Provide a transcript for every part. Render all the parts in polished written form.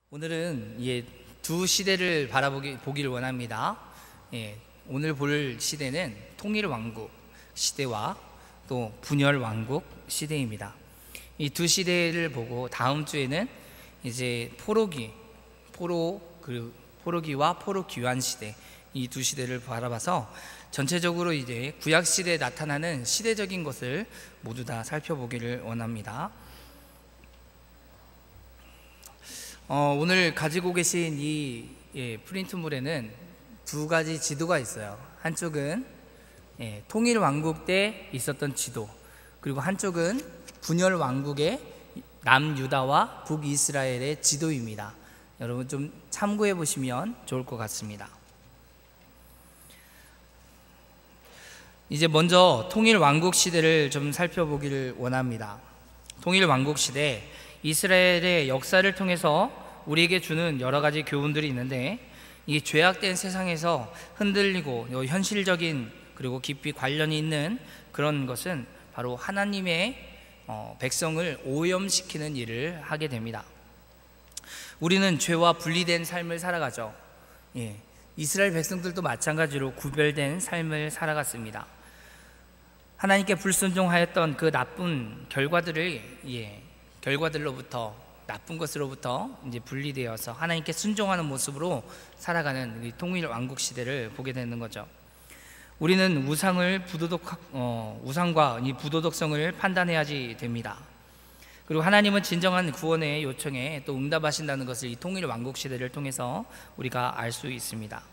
오늘은 두 시대를 보기를 원합니다. 오늘 볼 시대는 통일 왕국 시대와 또 분열 왕국 시대입니다. 이 두 시대를 보고 다음 주에는 이제 포로기와 포로귀환 시대, 이 두 시대를 바라봐서 전체적으로 이제 구약 시대에 나타나는 시대적인 것을 모두 다 살펴보기를 원합니다. 오늘 가지고 계신 이 프린트물에는 두 가지 지도가 있어요. 한쪽은 통일 왕국 때 있었던 지도, 그리고 한쪽은 분열 왕국의 남유다와 북이스라엘의 지도입니다. 여러분 좀 참고해 보시면 좋을 것 같습니다. 이제 먼저 통일 왕국 시대를 좀 살펴보기를 원합니다. 통일 왕국 시대, 이스라엘의 역사를 통해서 우리에게 주는 여러 가지 교훈들이 있는데, 이 죄악된 세상에서 흔들리고 현실적인 그리고 깊이 관련이 있는 그런 것은 바로 하나님의 백성을 오염시키는 일을 하게 됩니다. 우리는 죄와 분리된 삶을 살아가죠. 이스라엘 백성들도 마찬가지로 구별된 삶을 살아갔습니다. 하나님께 불순종하였던 그 나쁜 결과들로부터, 나쁜 것으로부터 이제 분리되어서 하나님께 순종하는 모습으로 살아가는 통일 왕국 시대를 보게 되는 거죠. 우리는 우상과 이 부도덕성을 판단해야지 됩니다. 그리고 하나님은 진정한 구원의 요청에 또 응답하신다는 것을 이 통일 왕국 시대를 통해서 우리가 알 수 있습니다.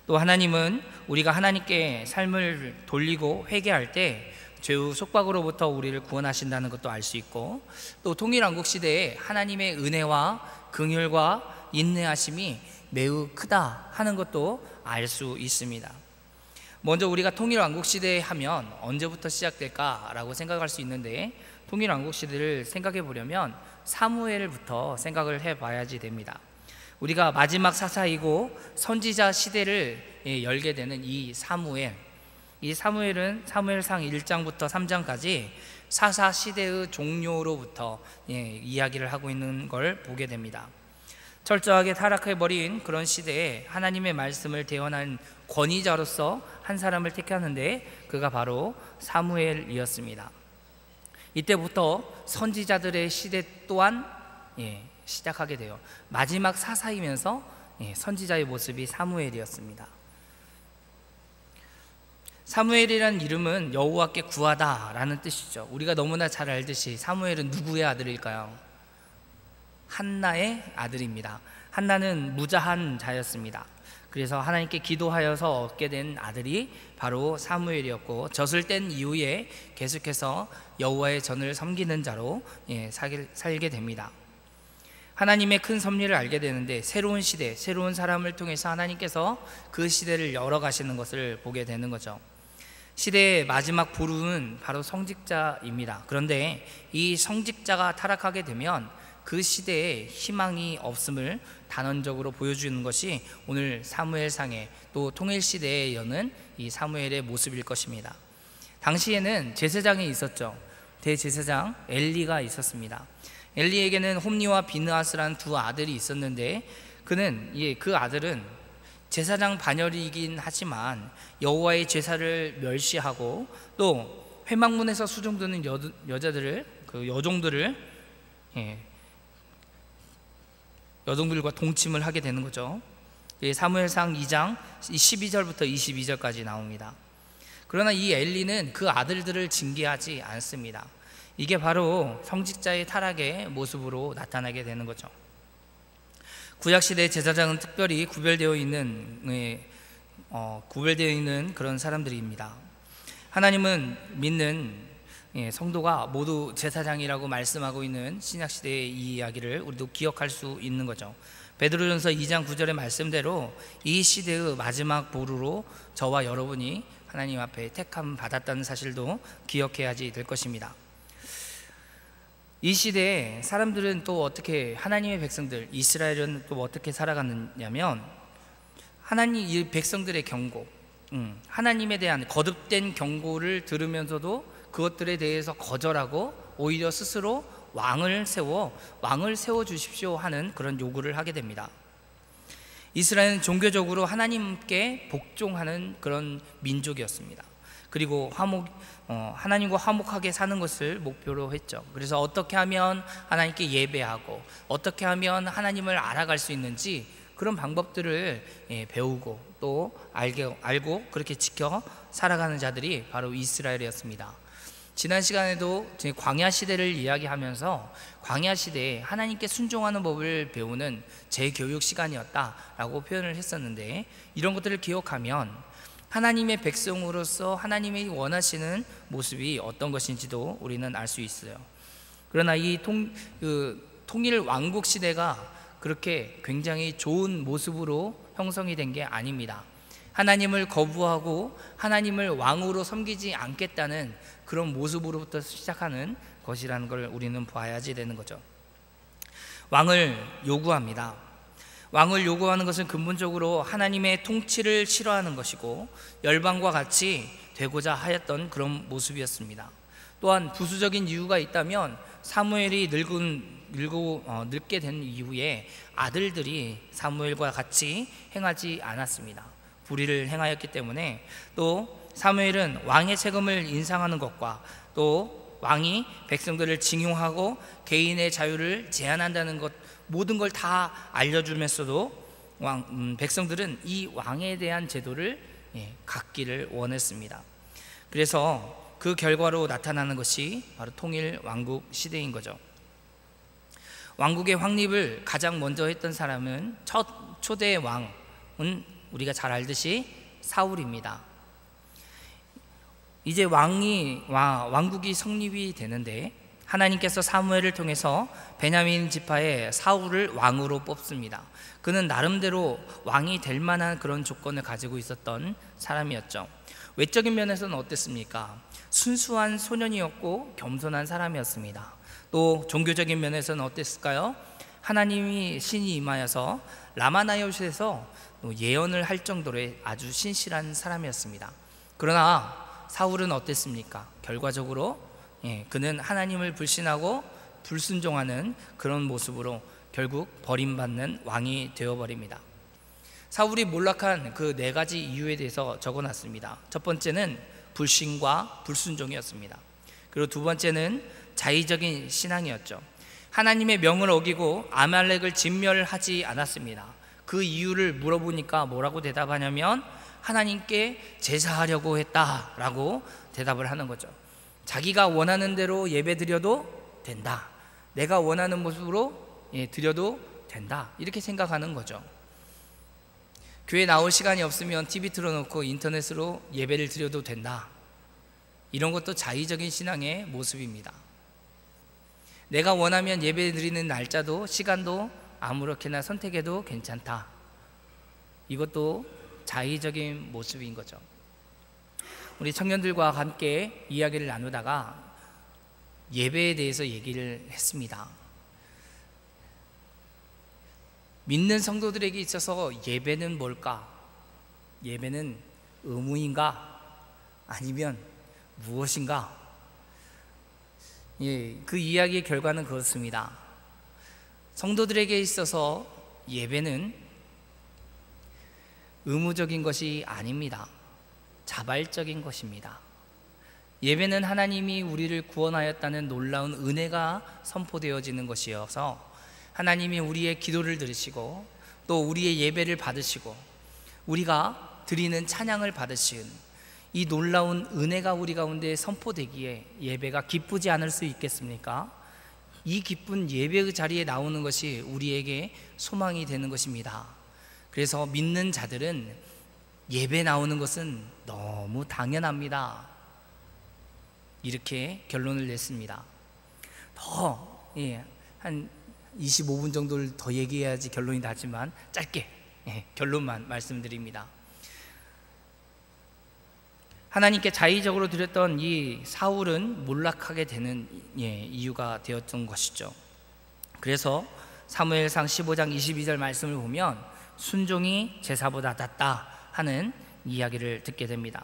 또 하나님은 우리가 하나님께 삶을 돌리고 회개할 때 죄의 속박으로부터 우리를 구원하신다는 것도 알 수 있고, 또 통일왕국 시대에 하나님의 은혜와 긍휼과 인내하심이 매우 크다 하는 것도 알 수 있습니다. 먼저 우리가 통일왕국 시대 하면 언제부터 시작될까라고 생각할 수 있는데, 통일왕국 시대를 생각해 보려면 사무엘부터 생각을 해봐야지 됩니다. 우리가 마지막 사사이고 선지자 시대를 열게 되는 이 사무엘은 사무엘상 1장부터 3장까지 사사 시대의 종료로부터 이야기를 하고 있는 걸 보게 됩니다. 철저하게 타락해버린 그런 시대에 하나님의 말씀을 대언한 권위자로서 한 사람을 택하는데, 그가 바로 사무엘이었습니다. 이때부터 선지자들의 시대 또한 시작하게 돼요. 마지막 사사이면서 선지자의 모습이 사무엘이었습니다. 사무엘이라는 이름은 여호와께 구하다라는 뜻이죠. 우리가 너무나 잘 알듯이 사무엘은 누구의 아들일까요? 한나의 아들입니다. 한나는 무자한 자였습니다. 그래서 하나님께 기도하여서 얻게 된 아들이 바로 사무엘이었고, 젖을 뗀 이후에 계속해서 여호와의 전을 섬기는 자로 살게 됩니다. 하나님의 큰 섭리를 알게 되는데, 새로운 시대, 새로운 사람을 통해서 하나님께서 그 시대를 열어가시는 것을 보게 되는 거죠. 시대의 마지막 보루는 바로 성직자입니다. 그런데 이 성직자가 타락하게 되면 그 시대에 희망이 없음을 단언적으로 보여주는 것이 오늘 사무엘상의 또 통일시대에 여는 이 사무엘의 모습일 것입니다. 당시에는 제사장이 있었죠. 대제사장 엘리가 있었습니다. 엘리에게는 홈니와 비느하스라는 두 아들이 있었는데, 그 아들은 제사장 반열이긴 하지만 여호와의 제사를 멸시하고, 또 회막문에서 수종드는 여종들과 동침을 하게 되는 거죠. 사무엘상 2장 12절부터 22절까지 나옵니다. 그러나 이 엘리는 그 아들들을 징계하지 않습니다. 이게 바로 성직자의 타락의 모습으로 나타나게 되는 거죠. 구약시대 제사장은 특별히 구별되어 있는 그런 사람들입니다. 하나님은 믿는 성도가 모두 제사장이라고 말씀하고 있는 신약시대의 이 이야기를 우리도 기억할 수 있는 거죠. 베드로전서 2장 9절의 말씀대로 이 시대의 마지막 보루로 저와 여러분이 하나님 앞에 택함 받았다는 사실도 기억해야지 될 것입니다. 이 시대에 사람들은 또 어떻게, 하나님의 백성들 이스라엘은 또 어떻게 살아갔냐면, 하나님 이 백성들의 경고, 하나님에 대한 거듭된 경고를 들으면서도 그것들에 대해서 거절하고 오히려 스스로 왕을 세워 주십시오 하는 그런 요구를 하게 됩니다. 이스라엘은 종교적으로 하나님께 복종하는 그런 민족이었습니다. 그리고 하나님과 화목하게 사는 것을 목표로 했죠. 그래서 어떻게 하면 하나님께 예배하고 어떻게 하면 하나님을 알아갈 수 있는지 그런 방법들을 배우고 또 알고 그렇게 지켜 살아가는 자들이 바로 이스라엘이었습니다. 지난 시간에도 광야 시대를 이야기하면서 광야 시대에 하나님께 순종하는 법을 배우는 재교육 시간이었다라고 표현을 했었는데, 이런 것들을 기억하면 하나님의 백성으로서 하나님이 원하시는 모습이 어떤 것인지도 우리는 알 수 있어요. 그러나 이 통일 왕국 시대가 그렇게 굉장히 좋은 모습으로 형성이 된 게 아닙니다. 하나님을 거부하고 하나님을 왕으로 섬기지 않겠다는 그런 모습으로부터 시작하는 것이라는 걸 우리는 봐야지 되는 거죠. 왕을 요구합니다. 왕을 요구하는 것은 근본적으로 하나님의 통치를 싫어하는 것이고 열방과 같이 되고자 하였던 그런 모습이었습니다. 또한 부수적인 이유가 있다면 사무엘이 늙게 된 이후에 아들들이 사무엘과 같이 행하지 않았습니다. 불의를 행하였기 때문에, 또 사무엘은 왕의 책임을 인상하는 것과 또 왕이 백성들을 징용하고 개인의 자유를 제한한다는 것, 모든 걸 다 알려주면서도 백성들은 이 왕에 대한 제도를 갖기를 원했습니다. 그래서 그 결과로 나타나는 것이 바로 통일 왕국 시대인 거죠. 왕국의 확립을 가장 먼저 했던 사람은 첫 초대 왕은 우리가 잘 알듯이 사울입니다. 이제 왕국이 성립이 되는데 하나님께서 사무엘을 통해서 베냐민 지파의 사울을 왕으로 뽑습니다. 그는 나름대로 왕이 될 만한 그런 조건을 가지고 있었던 사람이었죠. 외적인 면에서는 어땠습니까? 순수한 소년이었고 겸손한 사람이었습니다. 또 종교적인 면에서는 어땠을까요? 하나님이 신이 임하여서 라마나요시에서 예언을 할 정도로 아주 신실한 사람이었습니다. 그러나 사울은 어땠습니까? 결과적으로 그는 하나님을 불신하고 불순종하는 그런 모습으로 결국 버림받는 왕이 되어버립니다. 사울이 몰락한 그 4가지 이유에 대해서 적어놨습니다. 첫 번째는 불신과 불순종이었습니다. 그리고 두 번째는 자의적인 신앙이었죠. 하나님의 명을 어기고 아말렉을 진멸하지 않았습니다. 그 이유를 물어보니까 뭐라고 대답하냐면 하나님께 제사하려고 했다라고 대답을 하는 거죠. 자기가 원하는 대로 예배 드려도 된다, 내가 원하는 모습으로 드려도 된다, 이렇게 생각하는 거죠. 교회 나올 시간이 없으면 TV 틀어놓고 인터넷으로 예배를 드려도 된다, 이런 것도 자의적인 신앙의 모습입니다. 내가 원하면 예배 드리는 날짜도 시간도 아무렇게나 선택해도 괜찮다, 이것도 자의적인 모습인 거죠. 우리 청년들과 함께 이야기를 나누다가 예배에 대해서 얘기를 했습니다. 믿는 성도들에게 있어서 예배는 뭘까? 예배는 의무인가? 아니면 무엇인가? 그 이야기의 결과는 그렇습니다. 성도들에게 있어서 예배는 의무적인 것이 아닙니다. 자발적인 것입니다. 예배는 하나님이 우리를 구원하였다는 놀라운 은혜가 선포되어지는 것이어서 하나님이 우리의 기도를 들으시고 또 우리의 예배를 받으시고 우리가 드리는 찬양을 받으신 이 놀라운 은혜가 우리 가운데 선포되기에 예배가 기쁘지 않을 수 있겠습니까? 이 기쁜 예배의 자리에 나오는 것이 우리에게 소망이 되는 것입니다. 그래서 믿는 자들은 예배 나오는 것은 너무 당연합니다, 이렇게 결론을 냈습니다. 한 25분 정도를 더 얘기해야지 결론이 나지만 짧게 결론만 말씀드립니다. 하나님께 자의적으로 드렸던 이 사울은 몰락하게 되는 이유가 되었던 것이죠. 그래서 사무엘상 15장 22절 말씀을 보면 순종이 제사보다 낫다 하는 이야기를 듣게 됩니다.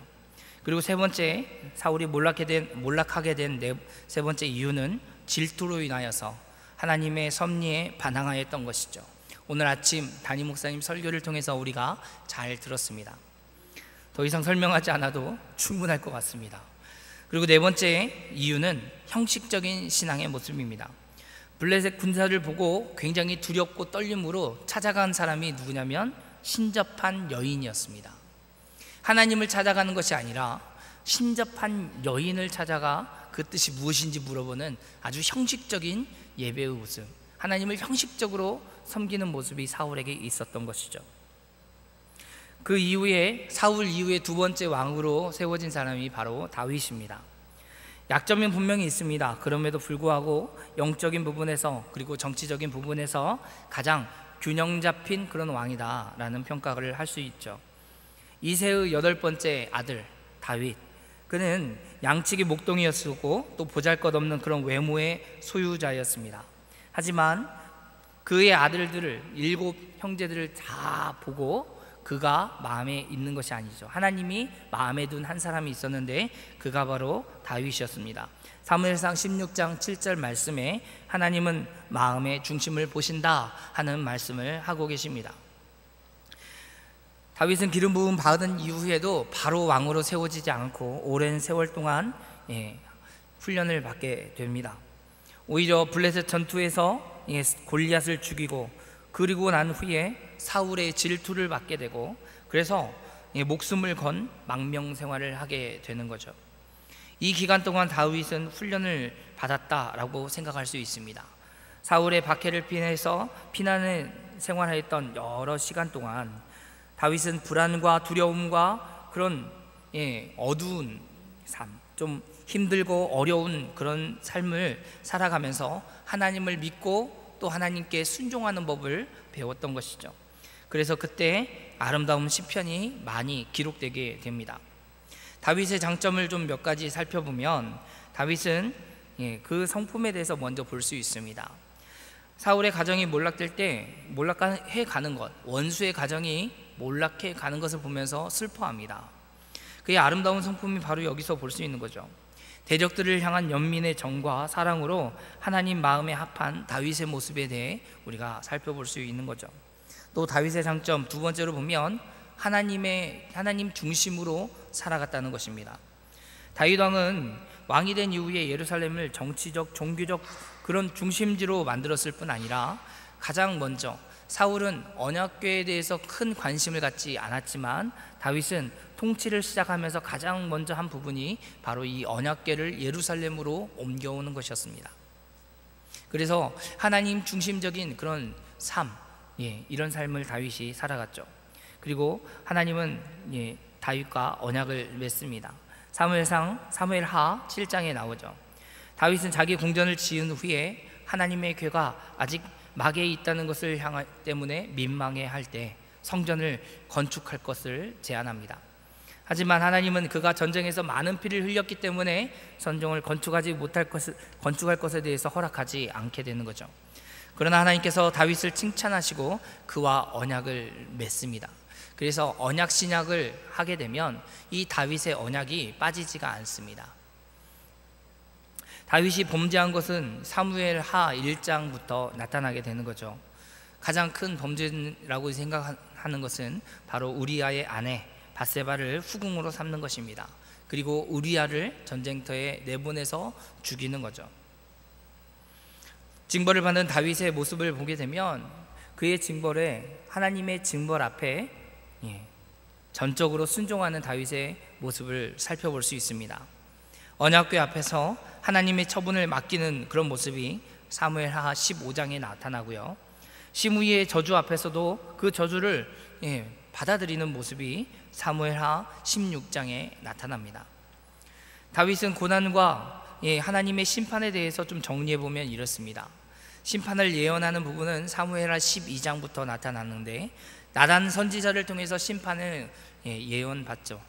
그리고 세 번째, 사울이 몰락하게 된 세 번째 이유는 질투로 인하여서 하나님의 섭리에 반항하였던 것이죠. 오늘 아침 담임 목사님 설교를 통해서 우리가 잘 들었습니다. 더 이상 설명하지 않아도 충분할 것 같습니다. 그리고 네 번째 이유는 형식적인 신앙의 모습입니다. 블레셋 군사를 보고 굉장히 두렵고 떨림으로 찾아간 사람이 누구냐면 신접한 여인이었습니다. 하나님을 찾아가는 것이 아니라 신접한 여인을 찾아가 그 뜻이 무엇인지 물어보는 아주 형식적인 예배의 모습, 하나님을 형식적으로 섬기는 모습이 사울에게 있었던 것이죠. 그 이후에 사울 이후에 두 번째 왕으로 세워진 사람이 바로 다윗입니다. 약점은 분명히 있습니다. 그럼에도 불구하고 영적인 부분에서 그리고 정치적인 부분에서 가장 균형 잡힌 그런 왕이다라는 평가를 할 수 있죠. 이새의 여덟 번째 아들 다윗, 그는 양치기 목동이었고 또 보잘것없는 그런 외모의 소유자였습니다. 하지만 그의 아들들을, 일곱 형제들을 다 보고 그가 마음에 있는 것이 아니죠. 하나님이 마음에 둔 한 사람이 있었는데 그가 바로 다윗이었습니다. 사무엘상 16장 7절 말씀에 하나님은 마음의 중심을 보신다 하는 말씀을 하고 계십니다. 다윗은 기름 부음 받은 이후에도 바로 왕으로 세워지지 않고 오랜 세월 동안 훈련을 받게 됩니다. 오히려 블레셋 전투에서 골리앗을 죽이고 그리고 난 후에 사울의 질투를 받게 되고 그래서 목숨을 건 망명 생활을 하게 되는 거죠. 이 기간 동안 다윗은 훈련을 받았다라고 생각할 수 있습니다. 사울의 박해를 피해서 피난을 생활했던 여러 시간 동안 다윗은 불안과 두려움과 그런 어두운 삶, 좀 힘들고 어려운 그런 삶을 살아가면서 하나님을 믿고 또 하나님께 순종하는 법을 배웠던 것이죠. 그래서 그때 아름다운 시편이 많이 기록되게 됩니다. 다윗의 장점을 좀 몇 가지 살펴보면 다윗은 그 성품에 대해서 먼저 볼 수 있습니다. 사울의 가정이 몰락될 때 몰락해 가는 것, 원수의 가정이 몰락해 가는 것을 보면서 슬퍼합니다. 그의 아름다운 성품이 바로 여기서 볼 수 있는 거죠. 대적들을 향한 연민의 정과 사랑으로 하나님 마음에 합한 다윗의 모습에 대해 우리가 살펴볼 수 있는 거죠. 또 다윗의 장점 두 번째로 보면 하나님 중심으로 살아갔다는 것입니다. 다윗 왕은 왕이 된 이후에 예루살렘을 정치적, 종교적 그런 중심지로 만들었을 뿐 아니라 가장 먼저 사울은 언약궤에 대해서 큰 관심을 갖지 않았지만 다윗은 통치를 시작하면서 가장 먼저 한 부분이 바로 이 언약궤를 예루살렘으로 옮겨오는 것이었습니다. 그래서 하나님 중심적인 그런 삶, 이런 삶을 다윗이 살아갔죠. 그리고 하나님은 다윗과 언약을 맺습니다. 사무엘하 7장에 나오죠. 다윗은 자기 궁전을 지은 후에 하나님의 궤가 아직 막에 있다는 것을 때문에 민망해할 때 성전을 건축할 것을 제안합니다. 하지만 하나님은 그가 전쟁에서 많은 피를 흘렸기 때문에 성전을 건축할 것에 대해서 허락하지 않게 되는 거죠. 그러나 하나님께서 다윗을 칭찬하시고 그와 언약을 맺습니다. 그래서 언약 신약을 하게 되면 이 다윗의 언약이 빠지지가 않습니다. 다윗이 범죄한 것은 사무엘하 1장부터 나타나게 되는 거죠. 가장 큰 범죄라고 생각하는 것은 바로 우리아의 아내 밧세바를 후궁으로 삼는 것입니다. 그리고 우리아를 전쟁터에 내보내서 죽이는 거죠. 징벌을 받는 다윗의 모습을 보게 되면 그의 징벌에 하나님의 징벌 앞에 전적으로 순종하는 다윗의 모습을 살펴볼 수 있습니다. 언약궤 앞에서 하나님의 처분을 맡기는 그런 모습이 사무엘하 15장에 나타나고요. 시므이의 저주 앞에서도 그 저주를 받아들이는 모습이 사무엘하 16장에 나타납니다. 다윗은 고난과 하나님의 심판에 대해서 좀 정리해보면 이렇습니다. 심판을 예언하는 부분은 사무엘하 12장부터 나타나는데 나단 선지자를 통해서 심판을 예언받죠.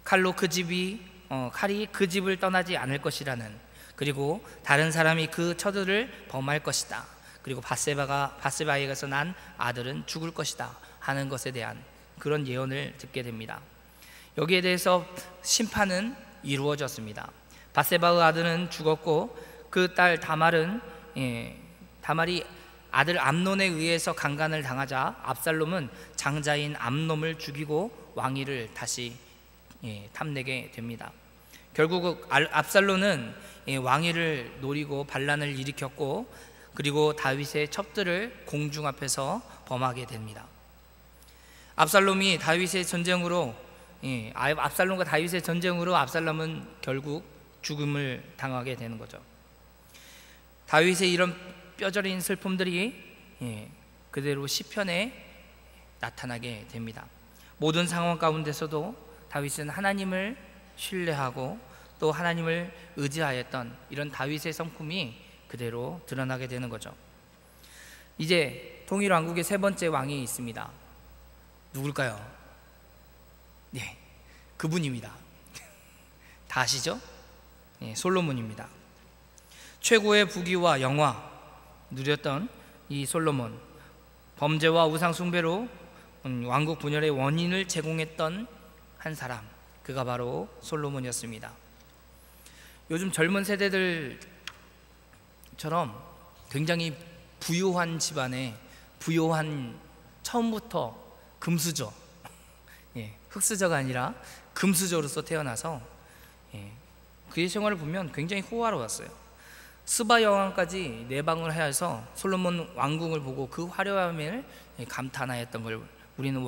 칼이 그 집을 떠나지 않을 것이라는, 그리고 다른 사람이 그 처들을 범할 것이다. 그리고 밧세바에게서 난 아들은 죽을 것이다 하는 것에 대한 그런 예언을 듣게 됩니다. 여기에 대해서 심판은 이루어졌습니다. 밧세바의 아들은 죽었고 그 딸 다말이 아들 암논에 의해서 강간을 당하자 압살롬은 장자인 암논을 죽이고 왕위를 다시 탐내게 됩니다. 결국 압살롬은 왕위를 노리고 반란을 일으켰고, 그리고 다윗의 첩들을 공중 앞에서 범하게 됩니다. 압살롬과 다윗의 전쟁으로 압살롬은 결국 죽음을 당하게 되는 거죠. 다윗의 이런 뼈저린 슬픔들이 그대로 시편에 나타나게 됩니다. 모든 상황 가운데서도 다윗은 하나님을 신뢰하고 또 하나님을 의지하였던 이런 다윗의 성품이 그대로 드러나게 되는 거죠. 이제 통일왕국의 세 번째 왕이 있습니다. 누굴까요? 네, 그분입니다. 다 아시죠? 솔로몬입니다. 최고의 부귀와 영화 누렸던 이 솔로몬, 범죄와 우상 숭배로 왕국 분열의 원인을 제공했던 한 사람, 그가 바로 솔로몬이었습니다. 요즘 젊은 세대들처럼 굉장히 부유한 집안에 처음부터 금수저, 흙수저가 아니라 금수저로서 태어나서 그의 생활을 보면 굉장히 호화로웠어요. 스바 여왕까지 내방을 해서 솔로몬 왕궁을 보고 그 화려함을 감탄하였던 걸 우리는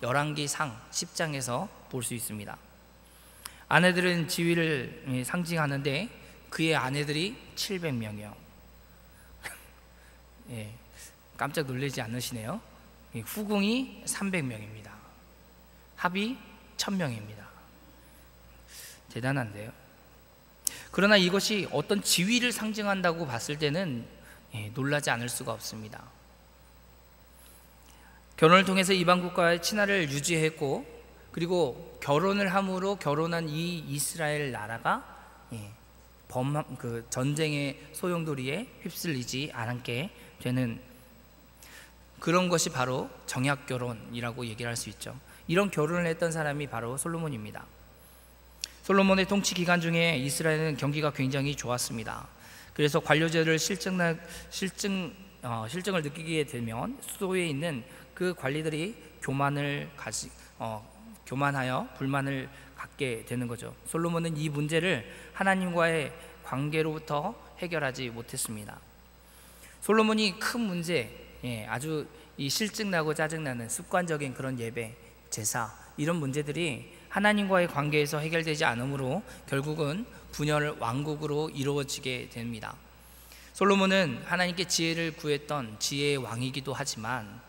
열왕기상 10장에서 볼 수 있습니다. 아내들은 지위를 상징하는데 그의 아내들이 700명이요. 깜짝 놀라지 않으시네요. 후궁이 300명입니다. 합이 1000명입니다. 대단한데요. 그러나 이것이 어떤 지위를 상징한다고 봤을 때는 놀라지 않을 수가 없습니다. 결혼을 통해서 이방 국가의 친화를 유지했고, 그리고 결혼을 함으로 결혼한 이 이스라엘 나라가 전쟁의 소용돌이에 휩쓸리지 않게 되는 그런 것이 바로 정약결혼이라고 얘기를 할 수 있죠. 이런 결혼을 했던 사람이 바로 솔로몬입니다. 솔로몬의 통치 기간 중에 이스라엘은 경기가 굉장히 좋았습니다. 그래서 관료제를 실증을 느끼게 되면 수도에 있는 그 관리들이 교만하여 불만을 갖게 되는 거죠. 솔로몬은 이 문제를 하나님과의 관계로부터 해결하지 못했습니다. 솔로몬이 큰 문제, 아주 이 실증나고 짜증나는 습관적인 그런 예배, 제사, 이런 문제들이 하나님과의 관계에서 해결되지 않으므로 결국은 분열 왕국으로 이루어지게 됩니다. 솔로몬은 하나님께 지혜를 구했던 지혜의 왕이기도 하지만,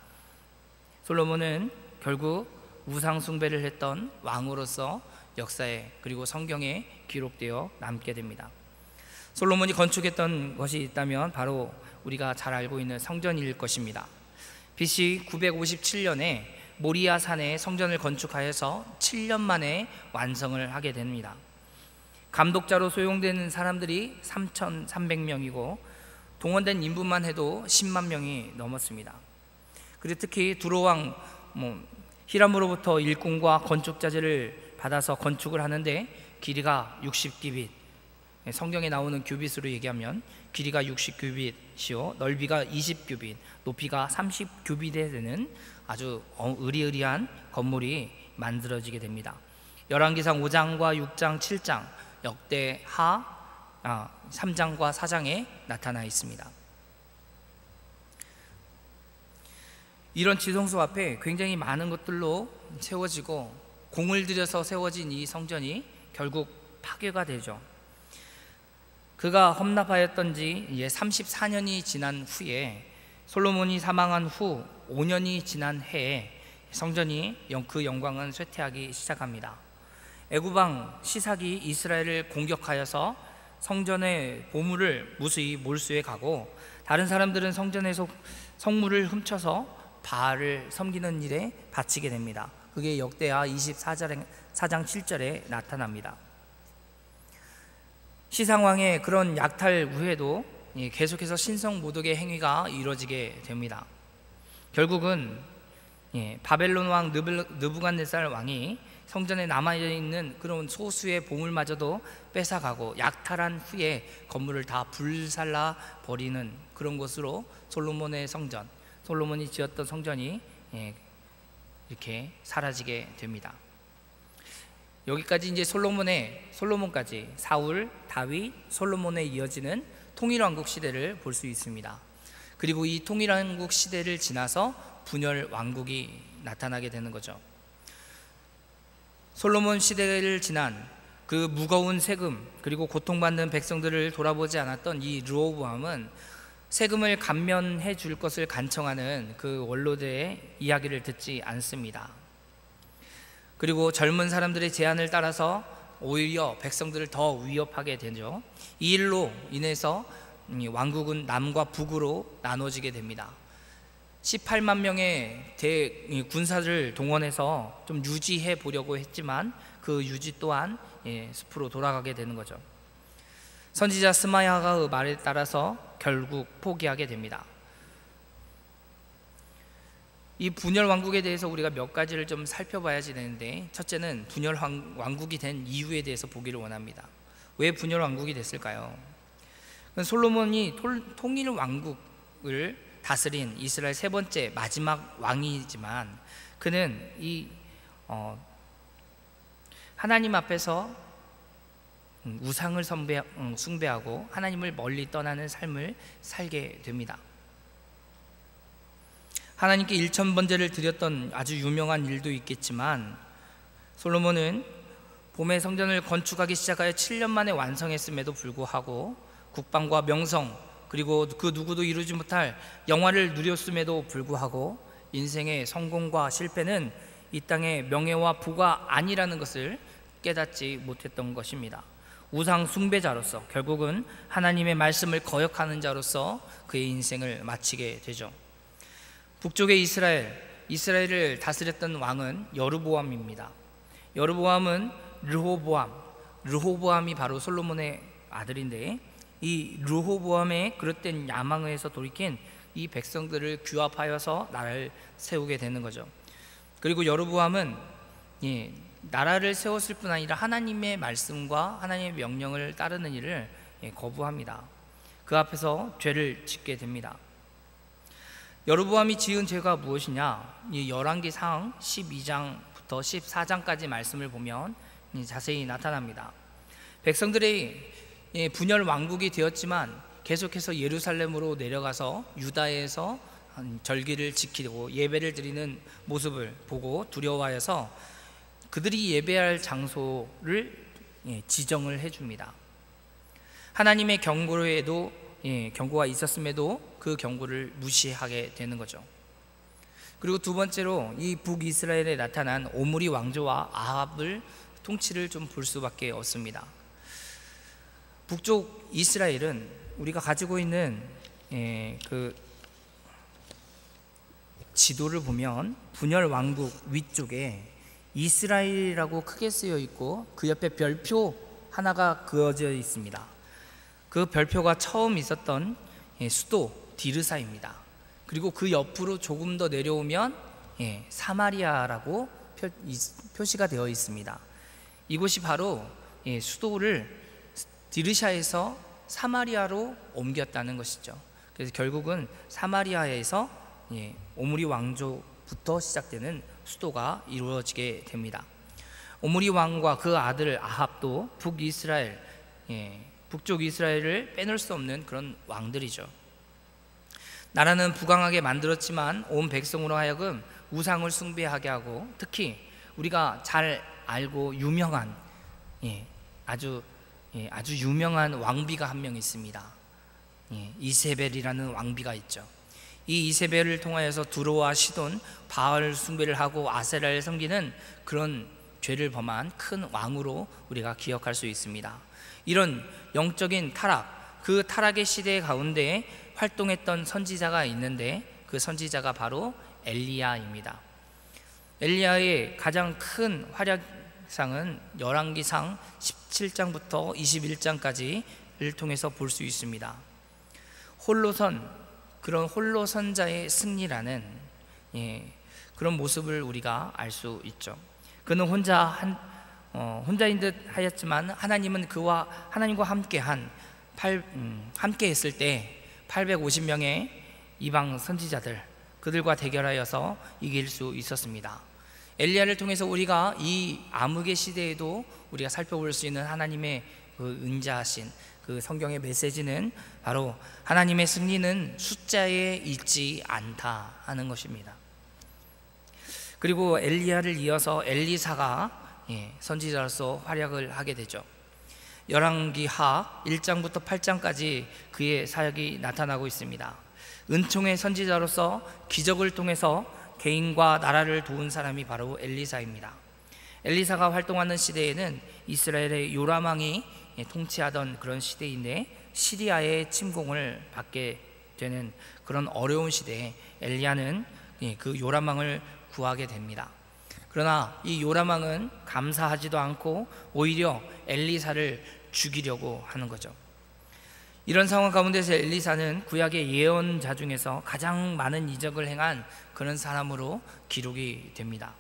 솔로몬은 결국 우상 숭배를 했던 왕으로서 역사에 그리고 성경에 기록되어 남게 됩니다. 솔로몬이 건축했던 것이 있다면 바로 우리가 잘 알고 있는 성전일 것입니다. BC 957년에 모리아 산에 성전을 건축하여서 7년 만에 완성을 하게 됩니다. 감독자로 소용되는 사람들이 3,300명이고 동원된 인부만 해도 10만 명이 넘었습니다. 그리고 특히 두로왕 히람으로부터 일꾼과 건축자재를 받아서 건축을 하는데 길이가 60규빗, 성경에 나오는 규빗으로 얘기하면 길이가 60규빗이요 넓이가 20규빗, 높이가 30규빗에 되는 아주 으리으리한 건물이 만들어지게 됩니다. 열왕기상 5장과 6장, 7장, 역대하 3장과 4장에 나타나 있습니다. 이런 지성소 앞에 굉장히 많은 것들로 세워지고 공을 들여서 세워진 이 성전이 결국 파괴가 되죠. 그가 험납하였던 지 34년이 지난 후에, 솔로몬이 사망한 후 5년이 지난 해에 성전이 그 영광은 쇠퇴하기 시작합니다. 애굽왕 시삭이 이스라엘을 공격하여서 성전의 보물을 무수히 몰수해 가고, 다른 사람들은 성전에서 성물을 훔쳐서 바알을 섬기는 일에 바치게 됩니다. 그게 역대하 24장 7절에 나타납니다. 시상왕의 그런 약탈 후에도 계속해서 신성 모독의 행위가 이루어지게 됩니다. 결국은 바벨론 왕 느부갓네살 왕이 성전에 남아있는 그런 소수의 보물마저도 뺏어가고 약탈한 후에 건물을 다 불살라 버리는 그런 것으로 솔로몬의 성전, 솔로몬이 지었던 성전이 이렇게 사라지게 됩니다. 여기까지 이제 솔로몬까지 사울, 다윗, 솔로몬에 이어지는 통일왕국 시대를 볼 수 있습니다. 그리고 이 통일왕국 시대를 지나서 분열 왕국이 나타나게 되는 거죠. 솔로몬 시대를 지난 그 무거운 세금 그리고 고통받는 백성들을 돌아보지 않았던 이 르호보암은 세금을 감면해 줄 것을 간청하는 그 원로들의 이야기를 듣지 않습니다. 그리고 젊은 사람들의 제안을 따라서 오히려 백성들을 더 위협하게 되죠. 이 일로 인해서 왕국은 남과 북으로 나눠지게 됩니다. 18만 명의 군사를 동원해서 좀 유지해 보려고 했지만 그 유지 또한 숲으로 돌아가게 되는 거죠. 선지자 스마야가의 말에 따라서 결국 포기하게 됩니다. 이 분열 왕국에 대해서 우리가 몇 가지를 좀 살펴봐야지 되는데, 첫째는 분열 왕국이 된 이유에 대해서 보기를 원합니다. 왜 분열 왕국이 됐을까요? 솔로몬이 통일 왕국을 다스린 이스라엘 세 번째 마지막 왕이지만 그는 하나님 앞에서 우상을 숭배하고 하나님을 멀리 떠나는 삶을 살게 됩니다. 하나님께 일천번제를 드렸던 아주 유명한 일도 있겠지만, 솔로몬은 봄에 성전을 건축하기 시작하여 7년 만에 완성했음에도 불구하고 국방과 명성 그리고 그 누구도 이루지 못할 영화를 누렸음에도 불구하고 인생의 성공과 실패는 이 땅의 명예와 부가 아니라는 것을 깨닫지 못했던 것입니다. 우상 숭배자로서 결국은 하나님의 말씀을 거역하는 자로서 그의 인생을 마치게 되죠. 북쪽의 이스라엘을 다스렸던 왕은 여르보암입니다. 여르보암은 르호보암이 바로 솔로몬의 아들인데, 이 르호보암의 그릇된 야망에서 돌이킨 이 백성들을 규합하여서 나라를 세우게 되는 거죠. 그리고 여르보암은 나라를 세웠을 뿐 아니라 하나님의 말씀과 하나님의 명령을 따르는 일을 거부합니다. 그 앞에서 죄를 짓게 됩니다. 여로보암이 지은 죄가 무엇이냐? 이 열왕기상 12장부터 14장까지 말씀을 보면 자세히 나타납니다. 백성들이 분열 왕국이 되었지만 계속해서 예루살렘으로 내려가서 유다에서 절기를 지키고 예배를 드리는 모습을 보고 두려워하여서 그들이 예배할 장소를 지정을 해줍니다. 하나님의 경고가 있었음에도 그 경고를 무시하게 되는 거죠. 그리고 두 번째로 이 북이스라엘에 나타난 오므리 왕조와 아합을 통치를 좀 볼 수밖에 없습니다. 북쪽 이스라엘은 우리가 가지고 있는 그 지도를 보면 분열 왕국 위쪽에 이스라엘이라고 크게 쓰여 있고 그 옆에 별표 하나가 그어져 있습니다. 그 별표가 처음 있었던 수도 디르사입니다. 그리고 그 옆으로 조금 더 내려오면 사마리아라고 표시가 되어 있습니다. 이곳이 바로 수도를 디르샤에서 사마리아로 옮겼다는 것이죠. 그래서 결국은 사마리아에서 오므리 왕조부터 시작되는 수도가 이루어지게 됩니다. 오므리 왕과 그 아들 아합도 북쪽 이스라엘을 빼놓을 수 없는 그런 왕들이죠. 나라는 부강하게 만들었지만 온 백성으로 하여금 우상을 숭배하게 하고, 특히 우리가 잘 알고 유명한 아주 유명한 왕비가 한 명 있습니다. 이세벨이라는 왕비가 있죠. 이 이세벨을 통하여서 두로와 시돈, 바알 숭배를 하고 아세라를 섬기는 그런 죄를 범한 큰 왕으로 우리가 기억할 수 있습니다. 이런 영적인 타락, 그 타락의 시대 가운데 활동했던 선지자가 있는데 그 선지자가 바로 엘리야입니다. 엘리야의 가장 큰 활약상은 열왕기상 17장부터 21장까지를 통해서 볼 수 있습니다. 그런 홀로 선자의 승리라는 그런 모습을 우리가 알 수 있죠. 그는 혼자인 듯 하였지만 하나님은 하나님과 함께 했을 때 850명의 이방 선지자들, 그들과 대결하여서 이길 수 있었습니다. 엘리야를 통해서 우리가 이 암흑의 시대에도 우리가 살펴볼 수 있는 하나님의 그 은자하신 그 성경의 메시지는 바로 하나님의 승리는 숫자에 있지 않다 하는 것입니다. 그리고 엘리야를 이어서 엘리사가 선지자로서 활약을 하게 되죠. 열왕기하 1장부터 8장까지 그의 사역이 나타나고 있습니다. 은총의 선지자로서 기적을 통해서 개인과 나라를 도운 사람이 바로 엘리사입니다. 엘리사가 활동하는 시대에는 이스라엘의 요람 왕이 통치하던 그런 시대인데 시리아의 침공을 받게 되는 그런 어려운 시대에 엘리야는 그 요람 왕을 구하게 됩니다. 그러나 이 요람 왕은 감사하지도 않고 오히려 엘리사를 죽이려고 하는 거죠. 이런 상황 가운데서 엘리사는 구약의 예언자 중에서 가장 많은 이적을 행한 그런 사람으로 기록이 됩니다.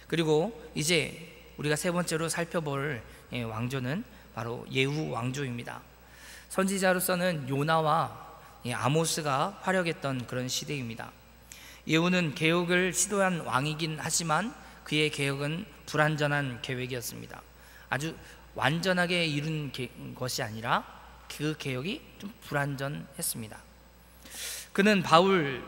그리고 이제 우리가 세 번째로 살펴볼 왕조는 바로 예후 왕조입니다. 선지자로서는 요나와 아모스가 활약했던 그런 시대입니다. 예후는 개혁을 시도한 왕이긴 하지만 그의 개혁은 불완전한 계획이었습니다. 아주 완전하게 이룬 것이 아니라 그 개혁이 좀 불완전했습니다. 그는 바울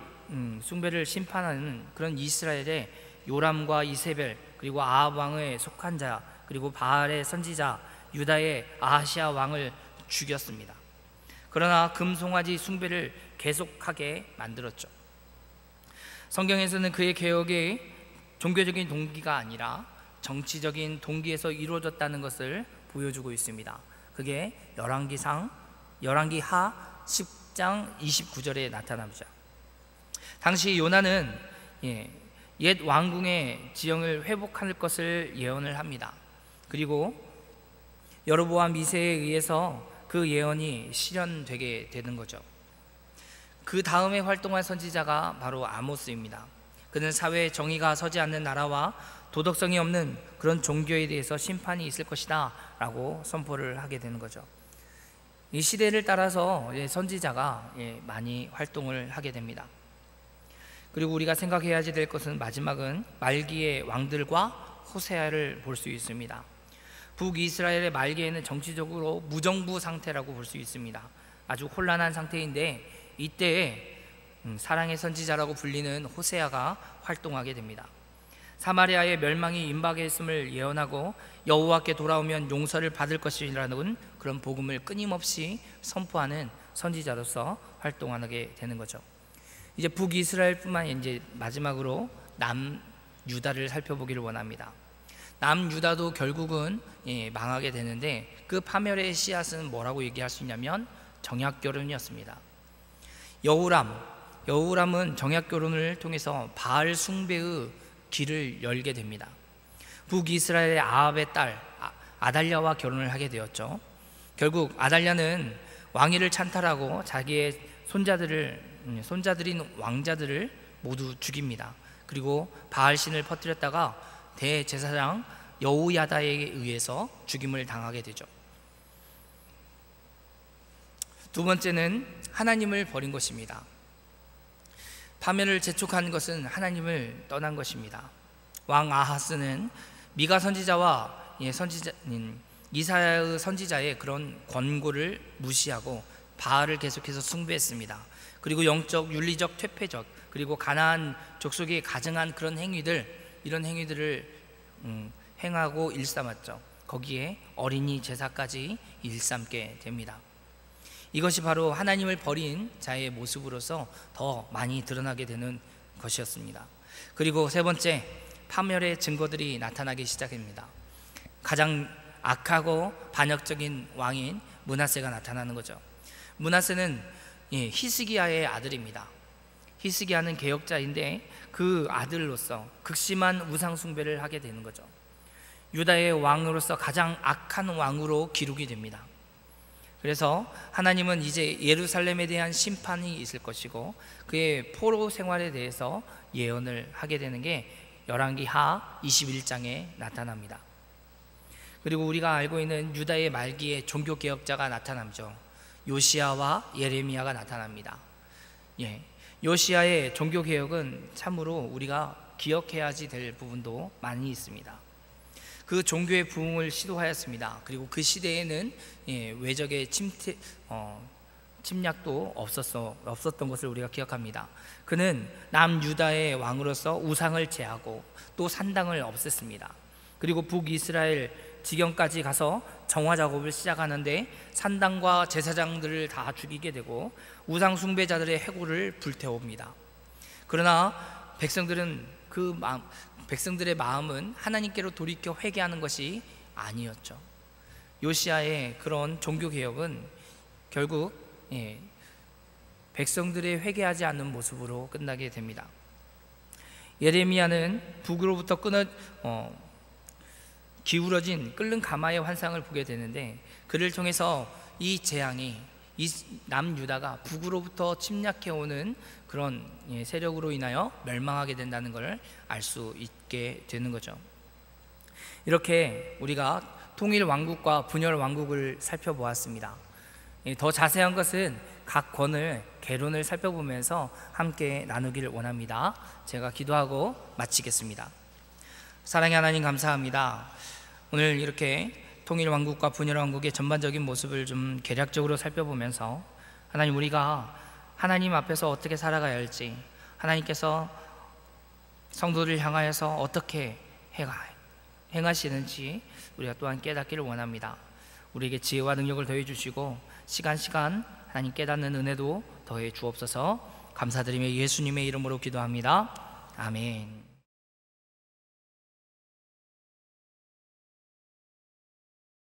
숭배를 심판하는 그런 이스라엘의 요람과 이세벨, 그리고 아합 왕의 속한 자, 그리고 바알의 선지자 유다의 아하시아 왕을 죽였습니다. 그러나 금송아지 숭배를 계속하게 만들었죠. 성경에서는 그의 개혁이 종교적인 동기가 아니라 정치적인 동기에서 이루어졌다는 것을 보여주고 있습니다. 그게 열왕기하 10장 29절에 나타나죠. 당시 요나는 옛 왕궁의 지형을 회복할 것을 예언을 합니다. 그리고 여로보암 2세에 의해서 그 예언이 실현되게 되는 거죠. 그 다음에 활동한 선지자가 바로 아모스입니다. 그는 사회에 정의가 서지 않는 나라와 도덕성이 없는 그런 종교에 대해서 심판이 있을 것이다 라고 선포를 하게 되는 거죠. 이 시대를 따라서 선지자가 많이 활동을 하게 됩니다. 그리고 우리가 생각해야 될 것은 마지막은 말기의 왕들과 호세아를 볼 수 있습니다. 북이스라엘의 말기에는 정치적으로 무정부 상태라고 볼 수 있습니다. 아주 혼란한 상태인데 이때에 사랑의 선지자라고 불리는 호세아가 활동하게 됩니다. 사마리아의 멸망이 임박했음을 예언하고 여호와께 돌아오면 용서를 받을 것이라는 그런 복음을 끊임없이 선포하는 선지자로서 활동하게 되는 거죠. 이제 북이스라엘뿐만 이제 마지막으로 남유다를 살펴보기를 원합니다. 남유다도 결국은 망하게 되는데 그 파멸의 씨앗은 뭐라고 얘기할 수 있냐면 정약결혼이었습니다. 여우람은 정약결혼을 통해서 바알 숭배의 길을 열게 됩니다. 북이스라엘의 아합의 딸 아달랴와 결혼을 하게 되었죠. 결국 아달랴는 왕위를 찬탈하고 자기의 손자들인 왕자들을 모두 죽입니다. 그리고 바알신을 퍼뜨렸다가 대제사장 여호야다에 의해서 죽임을 당하게 되죠. 두 번째는 하나님을 버린 것입니다. 파멸을 재촉한 것은 하나님을 떠난 것입니다. 왕 아하스는 미가 선지자와 이사야의 선지자의 그런 권고를 무시하고 바알을 계속해서 숭배했습니다. 그리고 영적, 윤리적, 퇴폐적, 그리고 가나안 족속이 가증한 그런 이런 행위들을 행하고 일삼았죠. 거기에 어린이 제사까지 일삼게 됩니다. 이것이 바로 하나님을 버린 자의 모습으로서 더 많이 드러나게 되는 것이었습니다. 그리고 세 번째, 파멸의 증거들이 나타나기 시작합니다. 가장 악하고 반역적인 왕인 므낫세가 나타나는 거죠. 므낫세는 히스기야의 아들입니다. 히스기야는 개혁자인데 그 아들로서 극심한 우상 숭배를 하게 되는 거죠. 유다의 왕으로서 가장 악한 왕으로 기록이 됩니다. 그래서 하나님은 이제 예루살렘에 대한 심판이 있을 것이고 그의 포로 생활에 대해서 예언을 하게 되는 게 열왕기하 21장에 나타납니다. 그리고 우리가 알고 있는 유다의 말기에 종교개혁자가 나타나죠. 요시야와 예레미야가 나타납니다. 요시야의 종교개혁은 참으로 우리가 기억해야지 될 부분도 많이 있습니다. 그 종교의 부흥을 시도하였습니다. 그리고 그 시대에는 외적의 침략도 없었던 것을 우리가 기억합니다. 그는 남유다의 왕으로서 우상을 제하고 또 산당을 없앴습니다. 그리고 북이스라엘 지경까지 가서 정화 작업을 시작하는데 산당과 제사장들을 다 죽이게 되고 우상 숭배자들의 해골을 불태웁니다. 그러나 백성들의 마음은 하나님께로 돌이켜 회개하는 것이 아니었죠. 요시야의 그런 종교 개혁은 결국 백성들의 회개하지 않는 모습으로 끝나게 됩니다. 예레미야는 북으로부터 기울어진 끓는 가마의 환상을 보게 되는데, 그를 통해서 이 재앙이 이 남유다가 북으로부터 침략해오는 그런 세력으로 인하여 멸망하게 된다는 것을 알 수 있게 되는 거죠. 이렇게 우리가 통일 왕국과 분열 왕국을 살펴보았습니다. 더 자세한 것은 각 권을 개론을 살펴보면서 함께 나누기를 원합니다. 제가 기도하고 마치겠습니다. 사랑의 하나님, 감사합니다. 오늘 이렇게 통일 왕국과 분열 왕국의 전반적인 모습을 좀 개략적으로 살펴보면서 하나님, 우리가 하나님 앞에서 어떻게 살아가야 할지, 하나님께서 성도를 향하여서 어떻게 행하시는지 우리가 또한 깨닫기를 원합니다. 우리에게 지혜와 능력을 더해 주시고 시간 하나님 깨닫는 은혜도 더해 주옵소서. 감사드리며 예수님의 이름으로 기도합니다. 아멘.